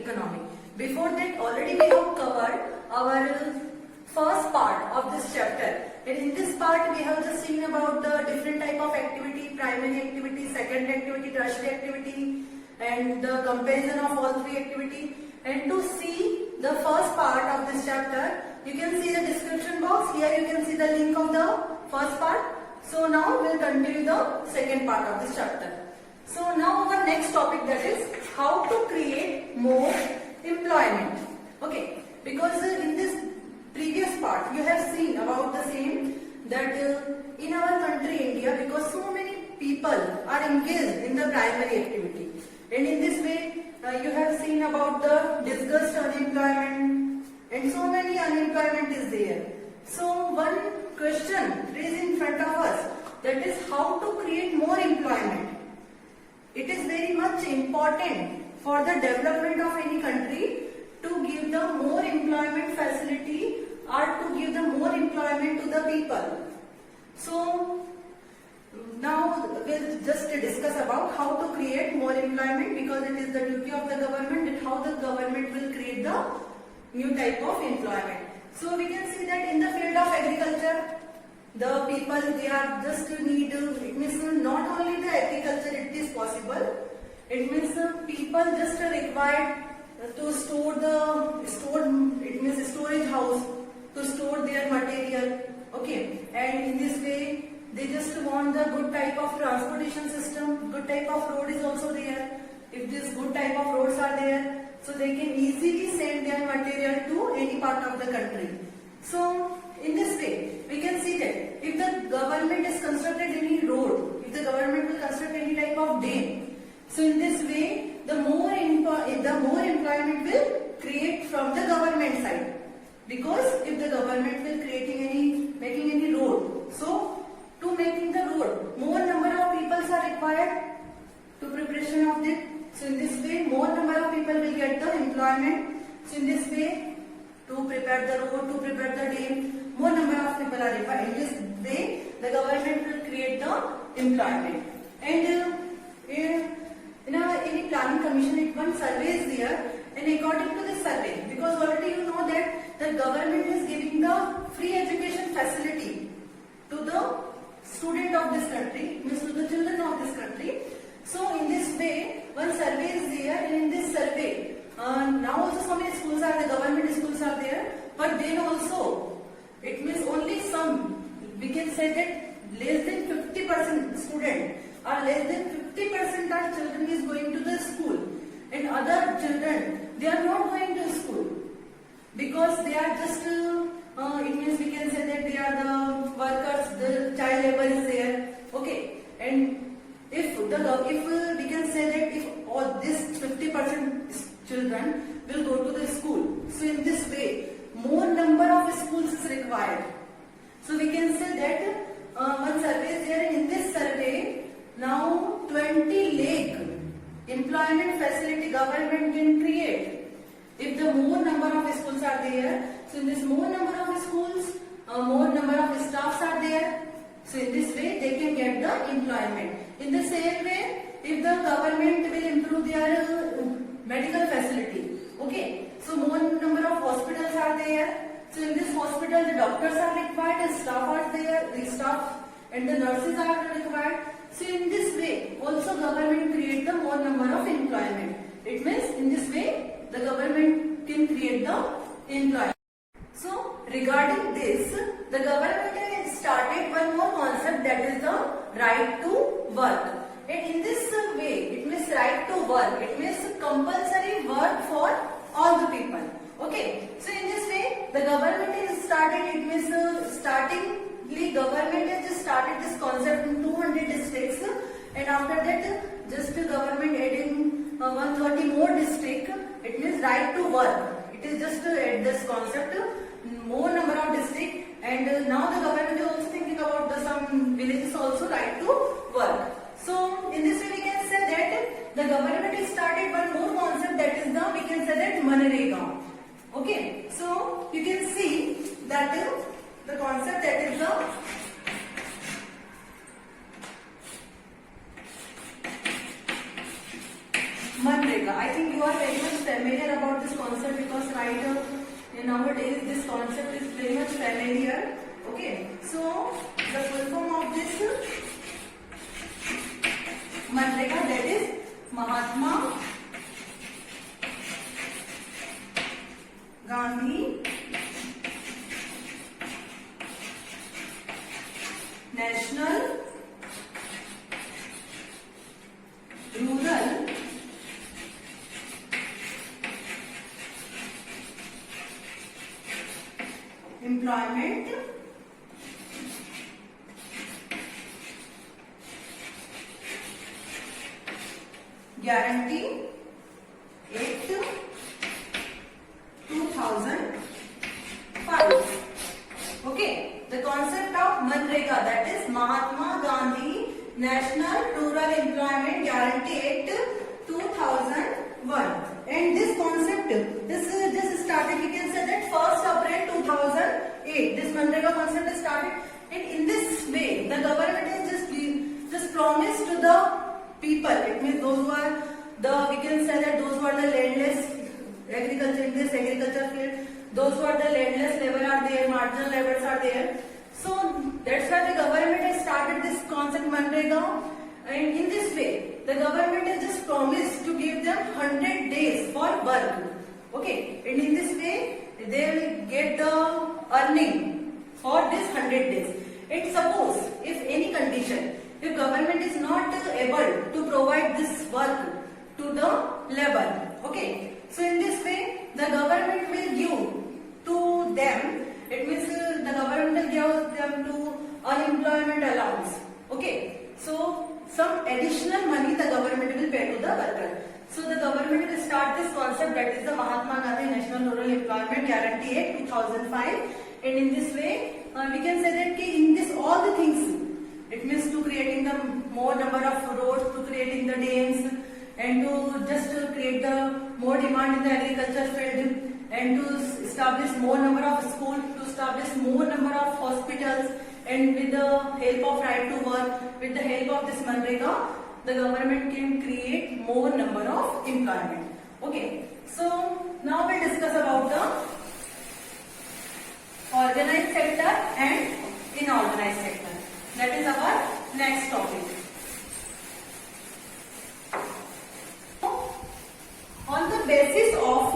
economy. Before that, already we have covered our first part of this chapter. And in this part, we have just seen about the different type of activity: primary activity, secondary activity, tertiary activity, and the comparison of all three activity. And to see the first part of this chapter, you can see the description box. Here you can see the link of the first part. So now we'll continue the second part of this chapter. So now our next topic, that is how to create more employment. Okay, because in this previous part you have seen about the same, that in our country India, because so many people are engaged in the primary activity, and in this way you have seen about the discussed unemployment, and so many unemployment is there. So one question is in front of us, that is how to create more employment. It is very much important for the development of any country to give the more employment facility, or to give the more employment to the people. So now we'll just discuss about how to create more employment, because it is the duty of the government, and how the government will create the new type of employment. So we can see that in the field of agriculture, the people, they are just need, it means not only the agriculture it is possible, it means people just required to store it means storage house to store their material. Okay, and in this way they just want the good type of transportation system, good type of road is also there. If this good type of roads are there, so they can easily send their material to any part of the country. So in this way we can see that if the government is constructed any road, if the government will construct any type of dam, so in this way the more employment will create from the government side. Because if the government will making any road, so to making the road, more number of people are required to preparation of it. So in this way more number of people will get the employment. So in this way, to prepare the road, to prepare the dam, more number of people are required. In this way the government will create the employment. And in any planning commission, one survey is there, and according to this survey, because already you know that the government is giving the free education facility to the student of this country, means to the children of this country. So in this way one survey is there, and in this survey now also so many schools are there, government schools are there, but then also it means only some, we can say that less than 50% student, or less than 50% of children is going to the school, and other children, they are not going to school because they are just it means we can say that they are the workers, the child labor is there. Okay, and if we can say that if all this 50% children will go to the school, so in this way more number of schools is required. So we can say that one survey is there, and in this survey now 20 lakh employment facility government can create if the more number of schools are there. So in this more number of schools, more number of staffs are there. So in this way they can get the employment. In the same way, if the government will improve their medical facility, okay, so more number of hospitals are there. So in this hospital the doctors are required, the staff are there, the staff and the nurses are required. So in this way also government create the more number of employment. It means in this way the government can create the employment. So regarding this, the government has started one more concept, that is the right to work. And in this way, it means right to work, it means compulsory work for all the people. Okay, so in this way the government has started, it means government has just started this concept in 200 districts, and after that just government adding 130 more districts. It means right to work, it is just to add this concept, more number of districts, and now the government is also thinking about some villages also right to work. So in this way we can say that the government has started one more concept, that is we can say that Manrega. Okay, so you can see that the concept, that is the Manrega. I think you are very much familiar familiar about this concept because nowadays this concept is very much familiar. Okay, so the full form of this Manrega, that is Mahatma Gandhi National Rural Employment Guarantee Act 2005. Okay, the concept of Manrega, that is Mahatma Gandhi National Rural Employment Guarantee Act 2001. And this concept, this started, we can say that 1st April 2008. This Manrega concept is started, and in this way, the government has just promised to the people. It means those who are we can say that those who are the landless agriculture in this agriculture field, those who are the landless labor are there, marginal laborers are there. So that's why the government has started this concept Manrega, and in this way the government has just promised to give them 100 days for work. Okay, and in this way they will get the earning for this 100 days. And suppose if any condition, if government is not able to provide this work to the labor, okay, so in this way the government will give to them, it means the government will give them to unemployment allowance. Okay, so some additional money the government will pay to the worker. So the government will start this concept, that is the Mahatma Gandhi National Rural Employment Guarantee Act 2005, and in this way we can say that in this all the things, it means to creating the more number of roads, to creating the dams, and to just create the more demand in the agriculture field, and to establish more number of schools, to establish more number of hospitals, and with the help of right to work, with the help of this Manrega, the government can create more number of employment. Okay, so now we'll discuss about the organized sector and inorganized sector. That is our next topic. On the basis of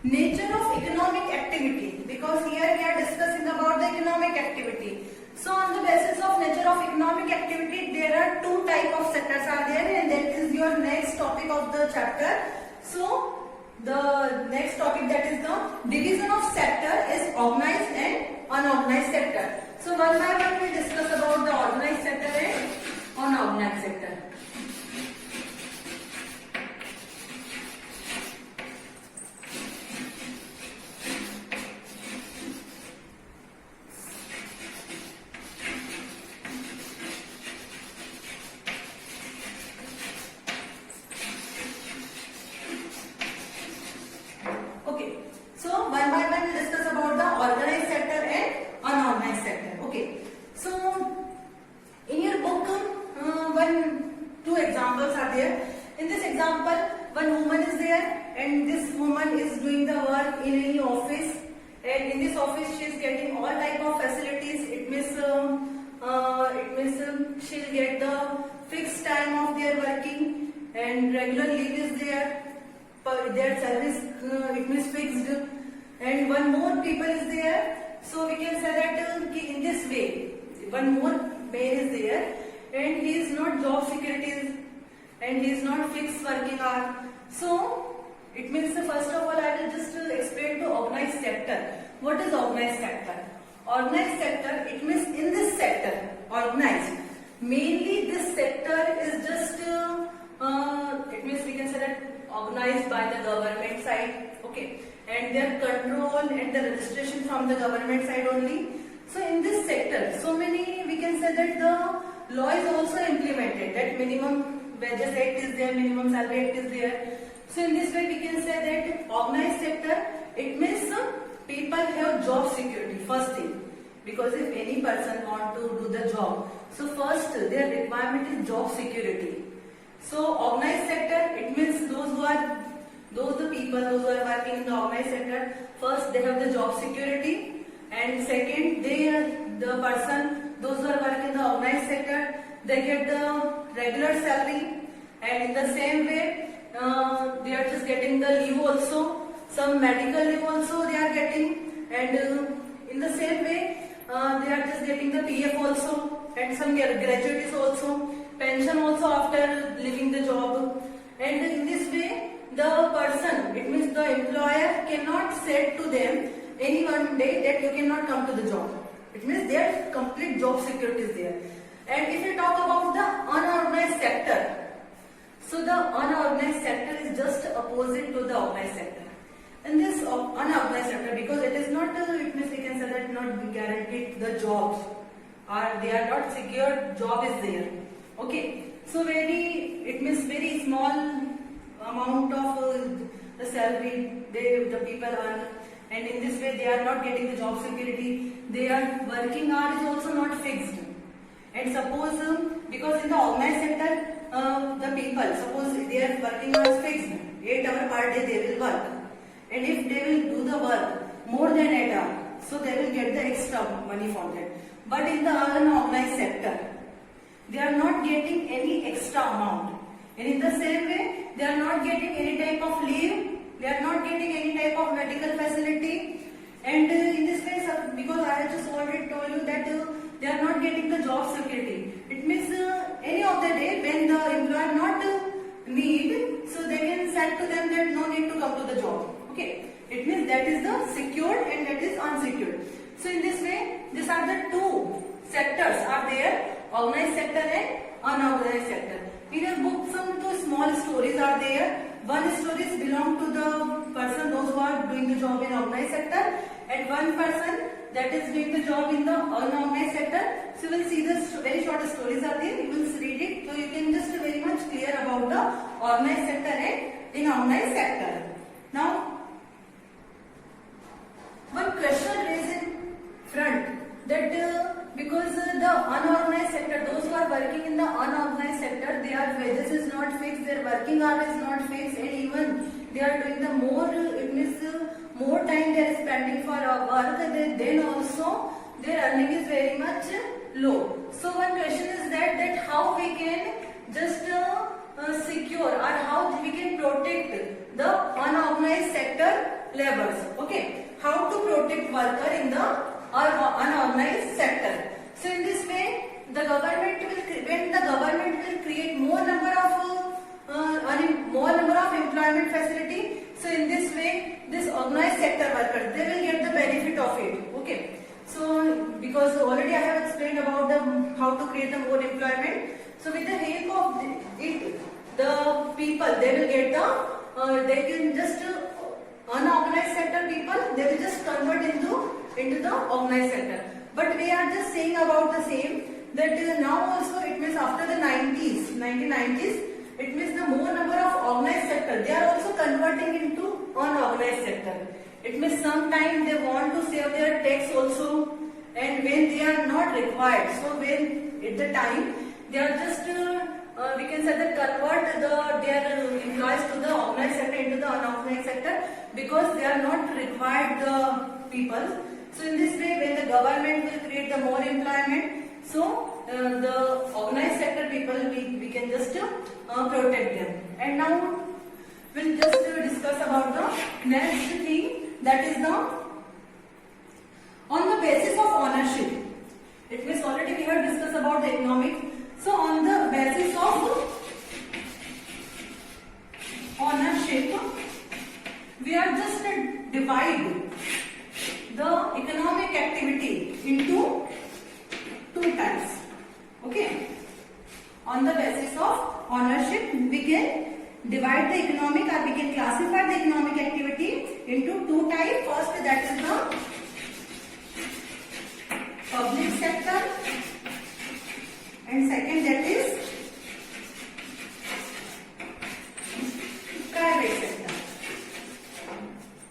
nature of economic activity, because here we are discussing about the economic activity. So on the basis of nature of economic activity, there are two type of sectors are there, and that is your next topic of the chapter. So the next topic, that is the division of sector, is organized and unorganized sector. So one by one we discuss about the organized sector and unorganized sector. Okay, so one by one we discuss about the organized sector and unorganized sector. Okay, so in your book, two examples are there. In this example, one woman is there, and this woman is doing the work in any office, and in this office she is getting all type of facilities. It means she'll get the fixed time of their working, and regular leave is there. Their service it means fixed, and one more people is there. So we can say that in this way, one more man is there, and he is not job securities, and he is not fixed working hour. So it means first of all I will just explain to organized sector. What is organized sector? Organized sector, it means in this sector, organized. Mainly this sector is just it means we can say that organized by the government side, okay, and their control and the registration from the government side only. So in this sector, so many we can say that the law is also implemented, that minimum wages act is there, minimum salary act is there. So in this way we can say that organized sector, it means people have job security, first thing, because if any person want to do the job, so first their requirement is job security. So organized sector, it means those the people people those who are working in the organized sector, first they have the job security, and second the person those who are working in the organized sector, they get the regular salary, and in the same way they are just getting the leave also, some medical leave also they are getting, and in the same way they are just getting the PF also, and some gratuities also, pension also after leaving the job. And in this way the person, it means the employer, cannot say to them any one day that you cannot come to the job. It means their complete job security is there. And if you talk about the unorganized sector, so the unorganized sector is just opposite to the organized sector. In this unorganized sector, because it is not, it means we can say that not guaranteed the jobs, or they are not secure job is there. Okay, so it means very small amount of the salary the people earn, and in this way they are not getting the job security. Their working hour is also not fixed. And suppose because in the organized sector the people, suppose their working hour is fixed, 8 hours per day they will work, and if they will do the work more than 8 hours, so they will get the extra money for that. But in the unorganized sector, they are not getting any extra amount, and in the same way they are not getting any type of leave, they are not getting any type of medical facility, and in this case, because I have just already told you that they are not getting the job security. It means any of the day when the employer not need, so they can say to them that no need to come to the job. Okay, it means that is the secured and that is unsecured. So in this way, these are the two sectors are there, organized sector and unorganized sector. In a book, some two small stories are there. One stories belong to the person those who are doing the job in organized sector, and one person that is doing the job in the unorganized sector. So you will see the very short stories are there. You will read it, so you can just very much clear about the organized sector and unorganized sector. Now, one question raised in front that because the unorganized sector, those who are working in the unorganized sector, their wages is not fixed, their working hour is not fixed, and even they are doing the more, it means more time they are spending for work, then also their earning is very much low. So one question is that how we can just secure or how we can protect the unorganized sector laborers. Okay, how to protect worker in the unorganized sector. So in this way, the government will create more number of employment facility. So in this way, this organized sector workers, they will get the benefit of it. Okay. So because already I have explained about how to create the more employment. So with the help of it, the people, they will get they can just unorganized sector people, they will just convert into the organized sector. But we are just saying about the same that now also, it means after the 1990s, it means the more number of organized sector, they are also converting into unorganized sector. It means sometime they want to save their tax also, and when they are not required, so when at the time they are just we can say that convert their employees to the organized sector into the unorganized sector, because they are not required the people. So in this way, when the government will create the more employment, so the organized sector people, we can just protect them. And now we'll just discuss about the next thing, that is on the basis of ownership. It means already we have discussed about the economic. So on the basis of ownership, we are just divide the economic activity into two types. Okay. On the basis of ownership, we can divide the economic, or we can classify the economic activity into two types. First, that is the public sector, and second, that is private sector.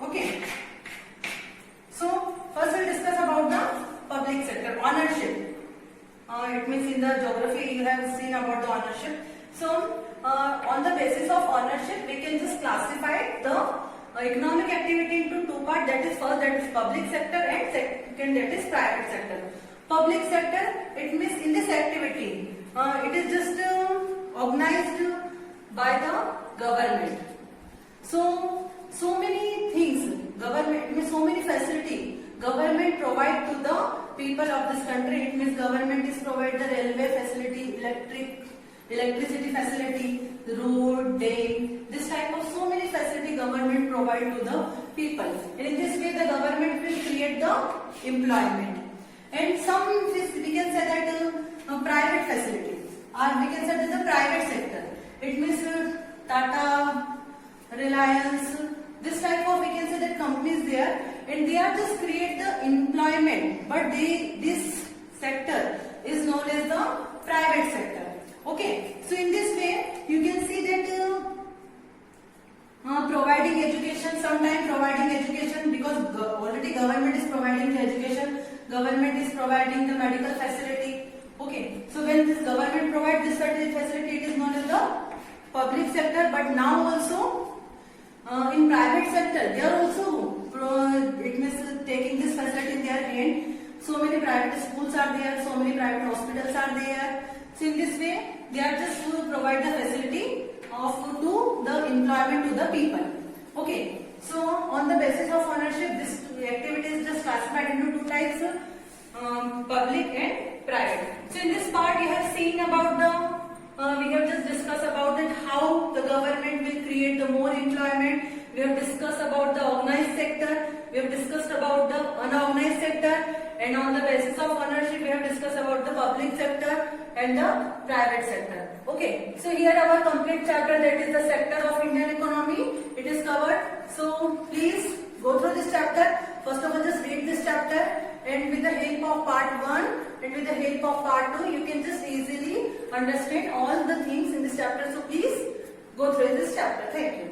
Okay. So first we'll discuss about the public sector ownership. It means in the geography you have seen about the ownership. So on the basis of ownership, we can just classify the economic activity into two parts. That is first, that is public sector, and second, that is private sector. Public sector, it means in this activity, it is just organized by the government. So many things, government, it means so many facility government provide to the people of this country. It means government is provide the railway facility, electricity facility, road, dam, this type of so many facility government provide to the people. And in this way the government will create the employment. And some we can say that private facilities, or we can say that the private sector. It means Tata, Reliance, this type of we can say that companies there, and they are just create the employment, but this sector is known as the private sector. Okay, so in this way you can see that providing education, sometimes providing education, because already government is providing the education, government is providing the medical facility. Okay, so when this government provides this facility, it is known as the public sector. But now also in private sector, they are also it means taking this facility in their hand. So many private schools are there, so many private hospitals are there. So in this way, they are just to provide the facility to the employment to the people. Okay, so on the basis of ownership, this activity is just classified into two types, public and private. So in this part, you have seen about we have just discussed about that how the government will create the more employment. We have discussed about the organized sector. We have discussed about the unorganized sector, and on the basis of ownership, we have discussed about the public sector and the private sector. Okay, so here our complete chapter, that is the sector of Indian economy, it is covered. So please go through this chapter. First of all, just read this chapter, and with the help of part 1 and with the help of part 2, you can just easily understand all the things in this chapter. So please go through this chapter. Thank you.